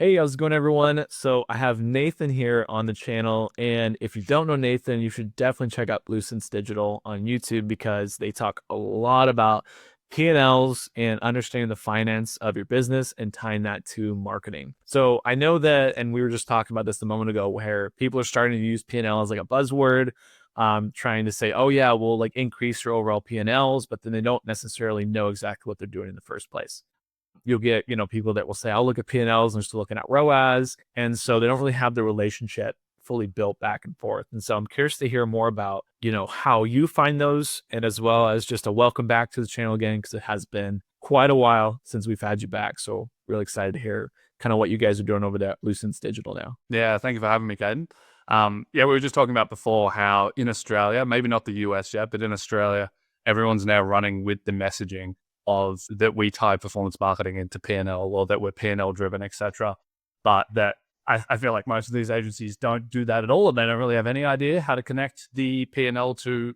Hey, how's it going, everyone? So I have Nathan here on the channel, and if you don't know Nathan, you should definitely check out Blue Sense Digital on YouTube because they talk a lot about P&Ls and understanding the finance of your business and tying that to marketing. So I know that, and we were just talking about this a moment ago, where people are starting to use P&L as like a buzzword, trying to say, oh yeah, we'll like increase your overall P&Ls, but then they don't necessarily know exactly what they're doing in the first place. You'll get, people that will say, I'll look at P&Ls and just looking at ROAS. And so they don't really have the relationship fully built back and forth. And so I'm curious to hear more about, how you find those, and as well as just a welcome back to the channel again, because it has been quite a while since we've had you back. So really excited to hear kind of what you guys are doing over there at Blue Sense Digital now. Yeah, thank you for having me, Caden. We were just talking about before how in Australia, maybe not the US yet, but in Australia, everyone's now running with the messaging of that we tie performance marketing into P&L, or that we're P&L driven, etc. But that I feel like most of these agencies don't do that at all, and they don't really have any idea how to connect the P&L to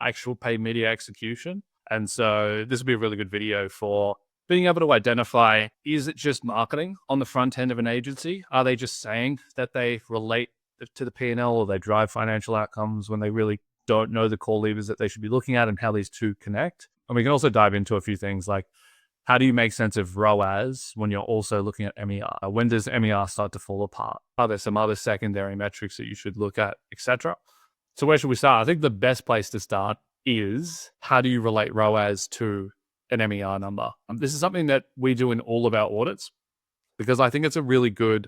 actual paid media execution. And so this would be a really good video for being able to identify, is it just marketing on the front end of an agency? Are they just saying that they relate to the P&L, or they drive financial outcomes, when they really don't know the core levers that they should be looking at and how these two connect? And we can also dive into a few things like, how do you make sense of ROAS when you're also looking at MER? When does MER start to fall apart? Are there some other secondary metrics that you should look at, etc.? So where should we start? I think the best place to start is, how do you relate ROAS to an MER number? This is something that we do in all of our audits, because I think it's a really good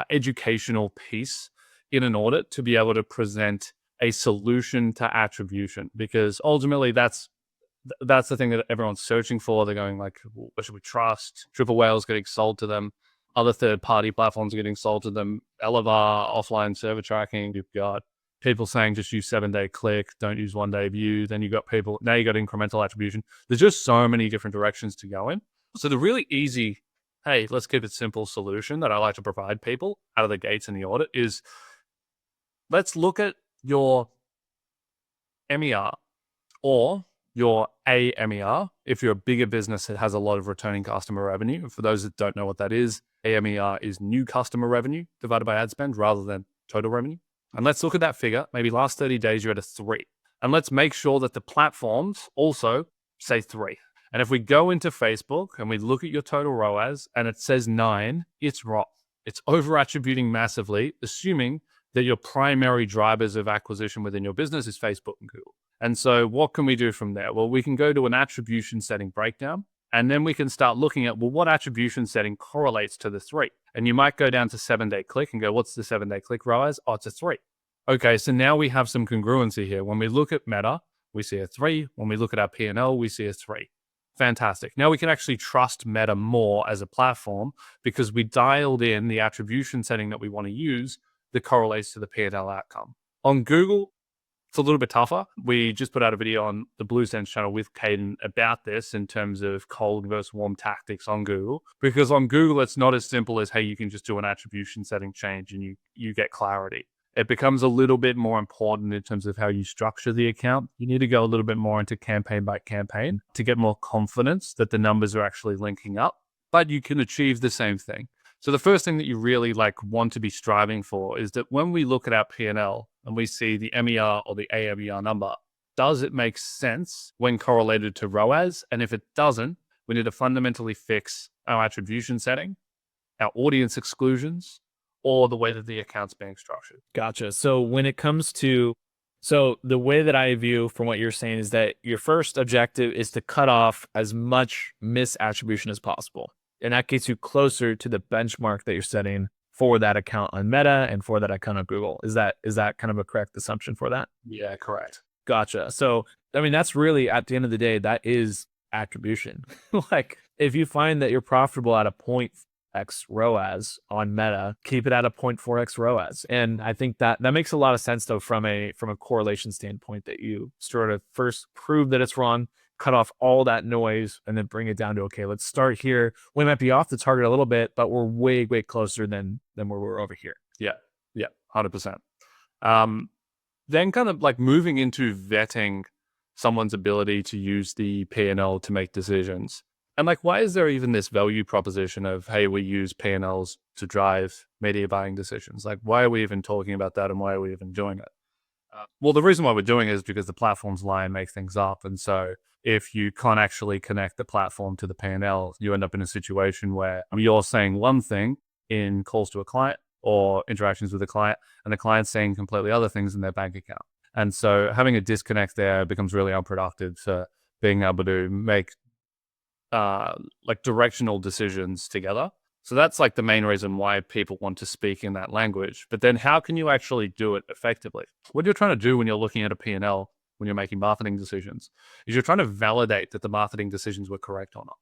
educational piece in an audit to be able to present a solution to attribution, because ultimately that's the thing that everyone's searching for. They're going like, what should we trust? Triple Whale's getting sold to them. Other third-party platforms are getting sold to them. Elevar, offline server tracking. You've got people saying just use 7-day click, don't use 1-day view. Then you got incremental attribution. There's just so many different directions to go in. So the really easy, hey, let's keep it simple solution that I like to provide people out of the gates in the audit is, let's look at your MER or your AMER. If you're a bigger business that has a lot of returning customer revenue, for those that don't know what that is, AMER is new customer revenue divided by ad spend rather than total revenue. And let's look at that figure. Maybe last 30 days you're at a 3. And let's make sure that the platforms also say 3. And if we go into Facebook and we look at your total ROAS and it says 9, it's wrong. It's over attributing massively, assuming that your primary drivers of acquisition within your business is Facebook and Google. And so what can we do from there? Well, we can go to an attribution setting breakdown, and then we can start looking at, well, what attribution setting correlates to the 3? And you might go down to 7-day click and go, what's the 7-day click ROAS? Oh, it's a 3. Okay, so now we have some congruency here. When we look at Meta, we see a 3. When we look at our P&L, we see a 3. Fantastic. Now we can actually trust Meta more as a platform, because we dialed in the attribution setting that we want to use that correlates to the P&L outcome. On Google, it's a little bit tougher. We just put out a video on the Blue Sense channel with Caden about this in terms of cold versus warm tactics on Google. Because on Google, it's not as simple as, hey, you can just do an attribution setting change and you get clarity. It becomes a little bit more important in terms of how you structure the account. You need to go a little bit more into campaign by campaign to get more confidence that the numbers are actually linking up, but you can achieve the same thing. So the first thing that you really want to be striving for is that when we look at our P&L and we see the MER or the AMER number, does it make sense when correlated to ROAS? And if it doesn't, we need to fundamentally fix our attribution setting, our audience exclusions, or the way that the account's being structured. Gotcha. So when it comes to, the way that I view from what you're saying is that your first objective is to cut off as much misattribution as possible. And that gets you closer to the benchmark that you're setting for that account on Meta and for that account on Google. Is that kind of a correct assumption for that? Yeah, correct. Gotcha. So, I mean, that's really, at the end of the day, that is attribution. Like, if you find that you're profitable at a 0.x ROAS on Meta, keep it at a 0.4x ROAS. And I think that makes a lot of sense, though, from a correlation standpoint, that you sort of first prove that it's wrong, cut off all that noise, and then bring it down to, okay, let's start here. We might be off the target a little bit, but we're way, way closer than where we're over here. Yeah, 100%. Then kind of moving into vetting someone's ability to use the P&L to make decisions. And like, why is there even this value proposition of, hey, we use P&Ls to drive media buying decisions? Like, why are we even talking about that, and why are we even doing it? Well, the reason why we're doing it is because the platforms lie and make things up. And so if you can't actually connect the platform to the P&L, you end up in a situation where you're saying one thing in calls to a client or interactions with a client, and the client's saying completely other things in their bank account. And so having a disconnect there becomes really unproductive to being able to make like directional decisions together. So that's like the main reason why people want to speak in that language. But then how can you actually do it effectively? What you're trying to do when you're looking at a P&L, when you're making marketing decisions, is you're trying to validate that the marketing decisions were correct or not.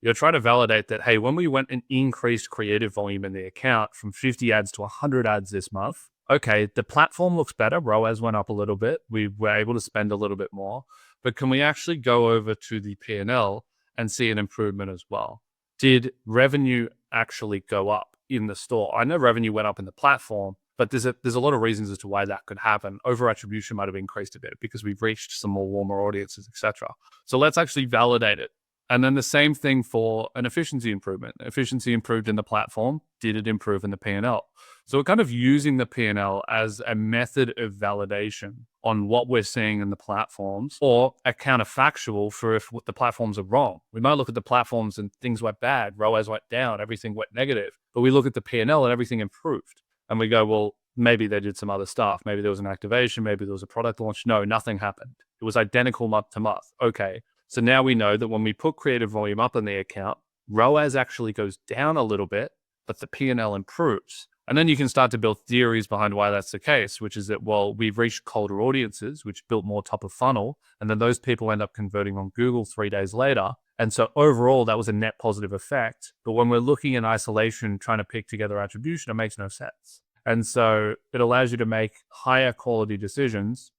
You're trying to validate that, hey, when we went and increased creative volume in the account from 50 ads to 100 ads this month, okay, the platform looks better. ROAS went up a little bit. We were able to spend a little bit more. But can we actually go over to the P&L and see an improvement as well? Did revenue actually go up in the store? I know revenue went up in the platform, but there's a lot of reasons as to why that could happen. Over attribution might have increased a bit because we've reached some more warmer audiences, etc. So let's actually validate it. And then the same thing for an efficiency improvement. Efficiency improved in the platform. Did it improve in the P&L? So we're kind of using the P&L as a method of validation on what we're seeing in the platforms, or a counterfactual for if the platforms are wrong. We might look at the platforms and things went bad, ROAS went down, everything went negative. But we look at the P&L and everything improved. And we go, well, maybe they did some other stuff. Maybe there was an activation. Maybe there was a product launch. No, nothing happened. It was identical month to month. Okay. So now we know that when we put creative volume up in the account, ROAS actually goes down a little bit, but the P&L improves. And then you can start to build theories behind why that's the case, which is that, well, we've reached colder audiences, which built more top of funnel. And then those people end up converting on Google 3 days later. And so overall, that was a net positive effect. But when we're looking in isolation, trying to pick together attribution, it makes no sense. And so it allows you to make higher quality decisions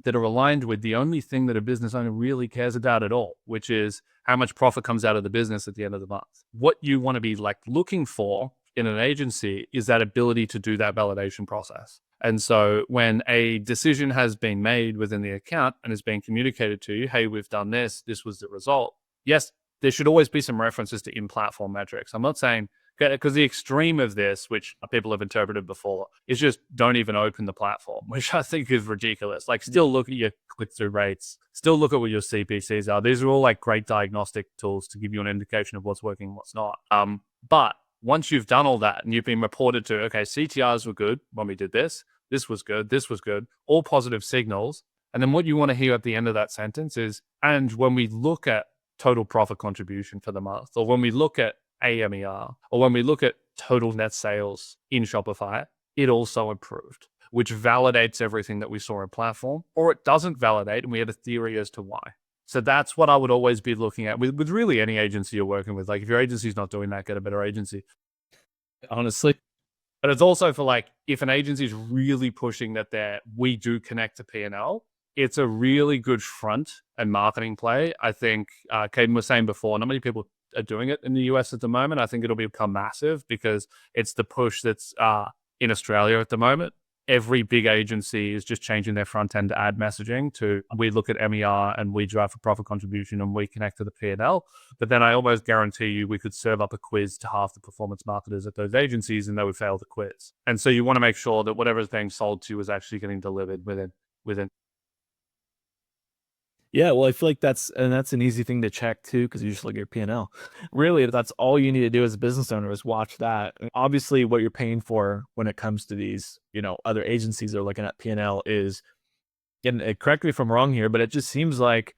that are aligned with the only thing that a business owner really cares about at all, which is how much profit comes out of the business at the end of the month. What you want to be like looking for in an agency is that ability to do that validation process. And so when a decision has been made within the account and is being communicated to you, hey, we've done this, this was the result. Yes, there should always be some references to in-platform metrics. I'm not saying, because the extreme of this, which people have interpreted before, is just don't even open the platform, which I think is ridiculous. Like, still look at your click-through rates, still look at what your CPCs are. These are all like great diagnostic tools to give you an indication of what's working and what's not. But once you've done all that and you've been reported to, okay, CTRs were good when we did this was good, this was good, all positive signals. And then what you want to hear at the end of that sentence is, and when we look at total profit contribution for the month, or when we look at AMER, or when we look at total net sales in Shopify, it also improved, which validates everything that we saw in platform, or it doesn't validate, and we have a theory as to why. So that's what I would always be looking at with really any agency you're working with. Like, if your agency's not doing that, get a better agency. Honestly. But it's also for like, if an agency is really pushing that we do connect to P&L, it's a really good front and marketing play. I think Caden was saying before, not many people are doing it in the US at the moment. I think it'll become massive because it's the push that's in Australia at the moment. Every big agency is just changing their front end ad messaging to, we look at MER and we drive for profit contribution and we connect to the P&L. But then I almost guarantee you we could serve up a quiz to half the performance marketers at those agencies and they would fail the quiz. And so you want to make sure that whatever is being sold to you is actually getting delivered within. Yeah, well, I feel like that's an easy thing to check too, because you just look at your P&L. Really, that's all you need to do as a business owner is watch that. And obviously, what you're paying for when it comes to these, other agencies that are looking at P&L is, and correct me if I'm wrong here, but it just seems like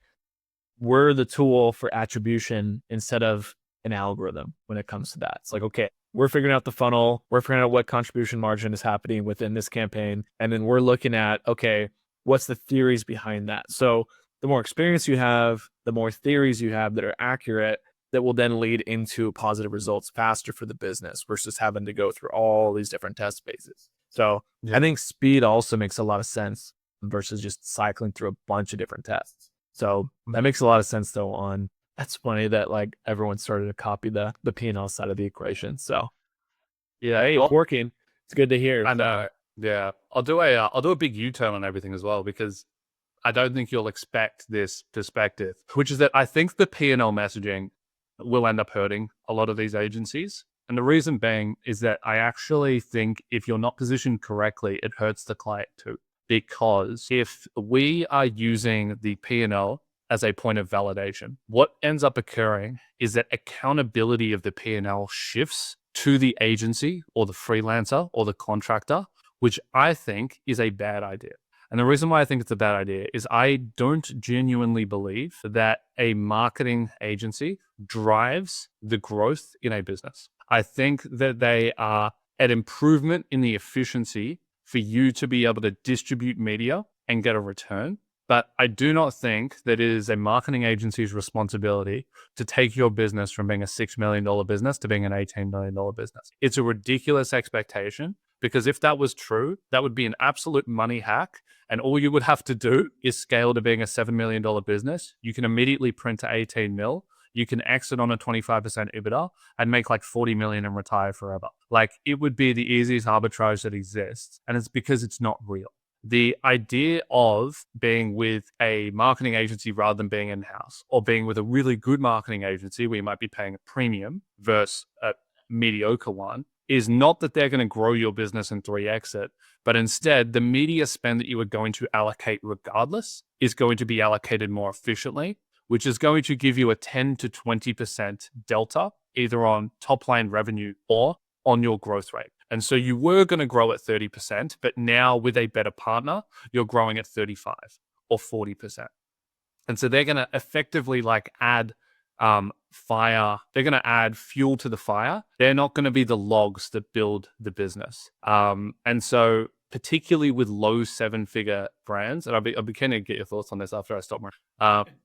we're the tool for attribution instead of an algorithm when it comes to that. It's like, okay, we're figuring out the funnel, we're figuring out what contribution margin is happening within this campaign, and then we're looking at, okay, what's the theories behind that? So the more experience you have, the more theories you have that are accurate, that will then lead into positive results faster for the business versus having to go through all these different test phases. So I think speed also makes a lot of sense versus just cycling through a bunch of different tests. So that makes a lot of sense though. That's funny that like everyone started to copy the P&L side of the equation. So yeah, hey, it's working. It's good to hear. I know. Yeah, I'll do a big U-turn on everything as well, because I don't think you'll expect this perspective, which is that I think the P&L messaging will end up hurting a lot of these agencies. And the reason being is that I actually think if you're not positioned correctly, it hurts the client too. Because if we are using the P&L as a point of validation, what ends up occurring is that accountability of the P&L shifts to the agency or the freelancer or the contractor, which I think is a bad idea. And the reason why I think it's a bad idea is I don't genuinely believe that a marketing agency drives the growth in a business. I think that they are an improvement in the efficiency for you to be able to distribute media and get a return. But I do not think that it is a marketing agency's responsibility to take your business from being a $6 million business to being an $18 million business. It's a ridiculous expectation, because if that was true, that would be an absolute money hack. And all you would have to do is scale to being a $7 million business. You can immediately print to 18 mil. You can exit on a 25% EBITDA and make like 40 million and retire forever. Like, it would be the easiest arbitrage that exists. And it's because it's not real. The idea of being with a marketing agency rather than being in-house, or being with a really good marketing agency where you might be paying a premium versus a mediocre one, is not that they're going to grow your business and 3x it, but instead the media spend that you are going to allocate regardless is going to be allocated more efficiently, which is going to give you a 10 to 20% delta, either on top line revenue or on your growth rate. And so you were going to grow at 30%, but now with a better partner, you're growing at 35 or 40%. And so they're going to effectively like add fire. They're going to add fuel to the fire. They're not going to be the logs that build the business. And so particularly with low 7-figure brands, and I'll be keen to get your thoughts on this after I stop.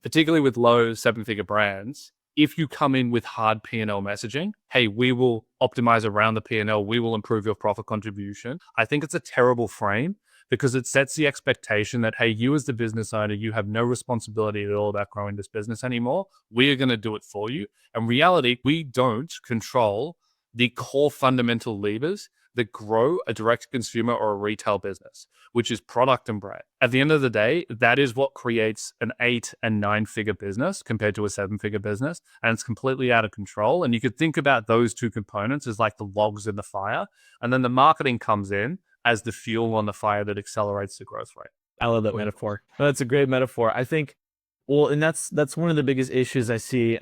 Particularly with low 7-figure brands, if you come in with hard P&L messaging, hey, we will optimize around the P&L, we will improve your profit contribution, I think it's a terrible frame, because it sets the expectation that, hey, you as the business owner, you have no responsibility at all about growing this business anymore. We are going to do it for you. In reality, we don't control the core fundamental levers that grow a direct consumer or a retail business, which is product and brand. At the end of the day, that is what creates an 8 and 9-figure business compared to a 7-figure business. And it's completely out of control. And you could think about those two components as like the logs in the fire. And then the marketing comes in as the fuel on the fire that accelerates the growth rate. I love that metaphor. That's a great metaphor. I think, well, and that's one of the biggest issues I see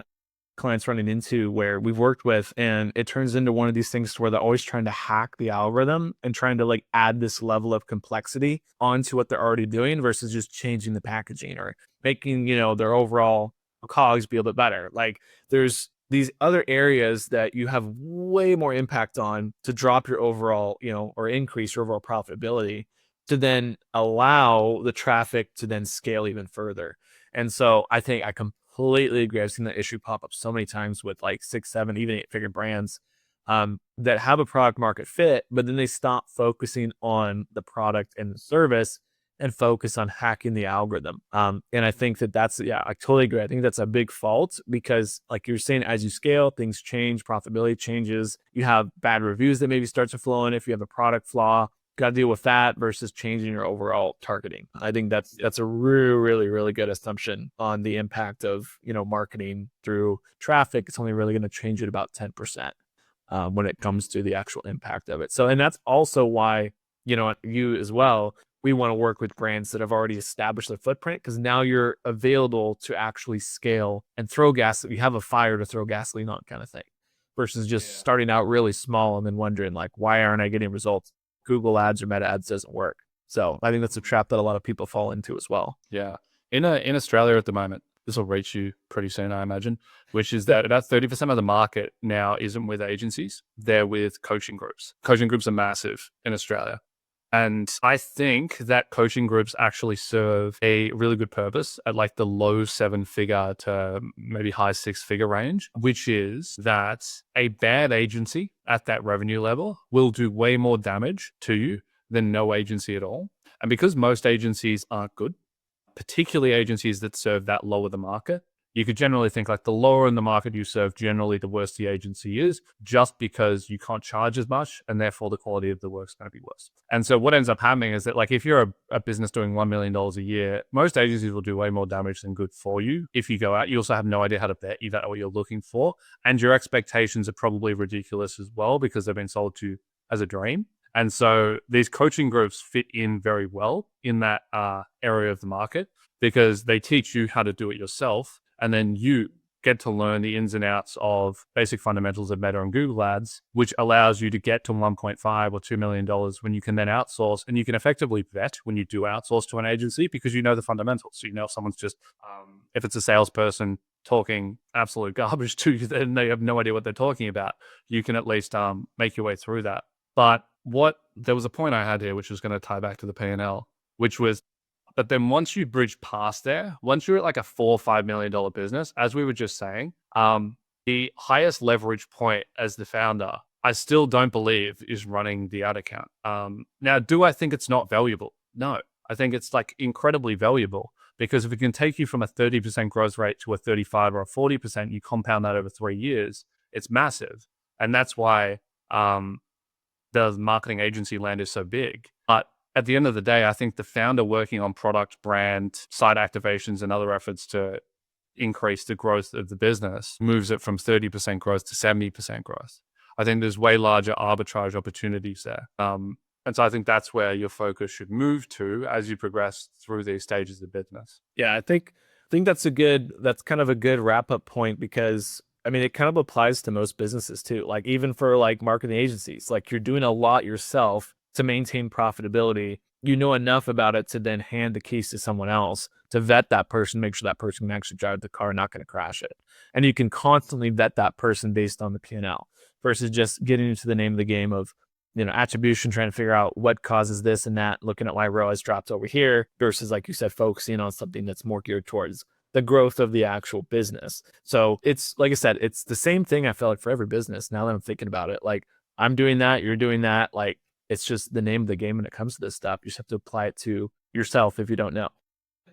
clients running into where we've worked with, and it turns into one of these things where they're always trying to hack the algorithm and trying to like add this level of complexity onto what they're already doing versus just changing the packaging or making, their overall cogs be a bit better. Like, there's these other areas that you have way more impact on to drop your overall, or increase your overall profitability, to then allow the traffic to then scale even further. And so I think I completely agree. I've seen that issue pop up so many times with like 6, 7, even 8-figure brands that have a product market fit, but then they stop focusing on the product and the service and focus on hacking the algorithm. And I think that's, I totally agree. I think that's a big fault, because like you're saying, as you scale, things change, profitability changes. You have bad reviews that maybe start to flow in. If you have a product flaw, got to deal with that versus changing your overall targeting. I think that's a really, really, really good assumption on the impact of, marketing through traffic. It's only really going to change it about 10% when it comes to the actual impact of it. So, and that's also why, you as well, we want to work with brands that have already established their footprint, because now you're available to actually scale and throw gas. You have a fire to throw gasoline on, kind of thing, versus just starting out really small and then wondering like, why aren't I getting results? Google ads or meta ads doesn't work. So I think that's a trap that a lot of people fall into as well. Yeah. In Australia at the moment, this will reach you pretty soon, I imagine, which is that about 30% of the market now isn't with agencies. They're with coaching groups. Coaching groups are massive in Australia. And I think that coaching groups actually serve a really good purpose at like the low 7-figure to maybe high 6-figure range, which is that a bad agency at that revenue level will do way more damage to you than no agency at all. And because most agencies aren't good, particularly agencies that serve that low of the market, you could generally think like the lower in the market you serve, generally the worse the agency is, just because you can't charge as much and therefore the quality of the work is going to be worse. And so what ends up happening is that like if you're a business doing $1 million a year, most agencies will do way more damage than good for you. If you go out, you also have no idea how to vet either what you're looking for. And your expectations are probably ridiculous as well because they've been sold to you as a dream. And so these coaching groups fit in very well in that area of the market because they teach you how to do it yourself. And then you get to learn the ins and outs of basic fundamentals of Meta and Google Ads, which allows you to get to $1.5 or $2 million when you can then outsource. And you can effectively vet when you do outsource to an agency because you know the fundamentals. So you know if someone's just, if it's a salesperson talking absolute garbage to you, then they have no idea what they're talking about. You can at least make your way through that. But there was a point I had here, which was going to tie back to the P&L, which was that then once you bridge past there, once you're at like a $4 or $5 million business, as we were just saying, the highest leverage point as the founder, I still don't believe is running the ad account. Now, do I think it's not valuable? No, I think it's like incredibly valuable because if it can take you from a 30% growth rate to a 35 or a 40%, you compound that over 3 years, it's massive. And that's why the marketing agency land is so big. But at the end of the day, I think the founder working on product, brand, site activations, and other efforts to increase the growth of the business moves it from 30% growth to 70% growth. I think there's way larger arbitrage opportunities there. And so I think that's where your focus should move to as you progress through these stages of business. Yeah, I think that's kind of a good wrap up point because I mean, it kind of applies to most businesses too. Like even for like marketing agencies, like you're doing a lot yourself to maintain profitability. You know enough about it to then hand the keys to someone else to vet that person, make sure that person can actually drive the car and not going to crash it. And you can constantly vet that person based on the P&L versus just getting into the name of the game of, attribution, trying to figure out what causes this and that, looking at why ROAS dropped over here versus, like you said, focusing on something that's more geared towards the growth of the actual business. So it's, like I said, it's the same thing I feel like for every business now that I'm thinking about it. Like I'm doing that, you're doing that. Like it's just the name of the game when it comes to this stuff. You just have to apply it to yourself if you don't know,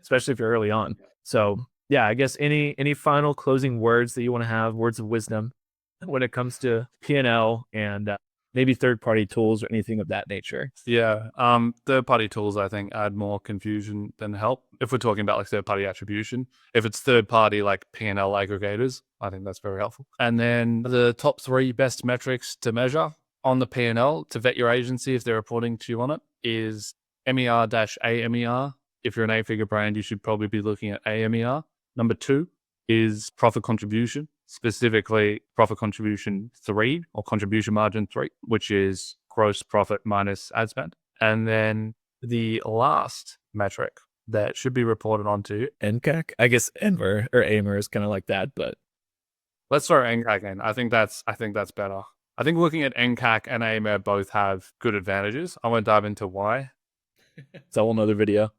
especially if you're early on. So yeah, I guess any final closing words that you want to have, words of wisdom when it comes to P&L and maybe third-party tools or anything of that nature. Yeah. Third-party tools, I think, add more confusion than help. If we're talking about like third-party attribution, if it's third-party like P&L aggregators, I think that's very helpful. And then the top 3 best metrics to measure on the P&L to vet your agency if they're reporting to you on it is MER-AMER. If you're an 8-figure brand, you should probably be looking at AMER. Number 2 is profit contribution, specifically profit contribution 3 or contribution margin 3, which is gross profit minus ad spend. And then the last metric that should be reported onto NCAC, I guess NVER or AMER is kind of like that, but let's throw NCAC in. I think that's better. I think looking at NCAC and AMER both have good advantages. I won't dive into why. It's a whole nother video.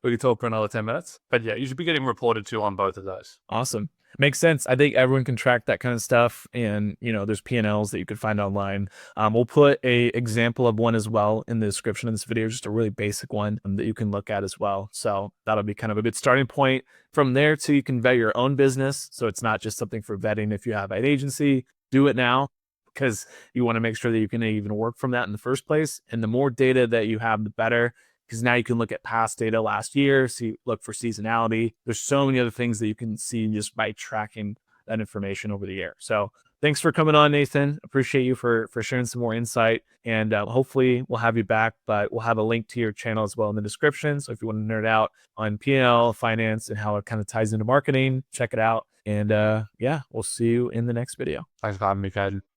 We could talk for another 10 minutes. But yeah, you should be getting reported to on both of those. Awesome. Makes sense. I think everyone can track that kind of stuff. And, there's P&Ls that you could find online. We'll put a example of one as well in the description of this video, just a really basic one that you can look at as well. So that'll be kind of a good starting point. From there too, you can vet your own business. So it's not just something for vetting. If you have an agency, do it now because you want to make sure that you can even work from that in the first place. And the more data that you have, the better. Because now you can look at past data last year, look for seasonality. There's so many other things that you can see just by tracking that information over the year. So thanks for coming on, Nathan. Appreciate you for sharing some more insight. And hopefully we'll have you back, but we'll have a link to your channel as well in the description. So if you want to nerd out on P&L, finance, and how it kind of ties into marketing, check it out. And we'll see you in the next video. Thanks for having me, Caden.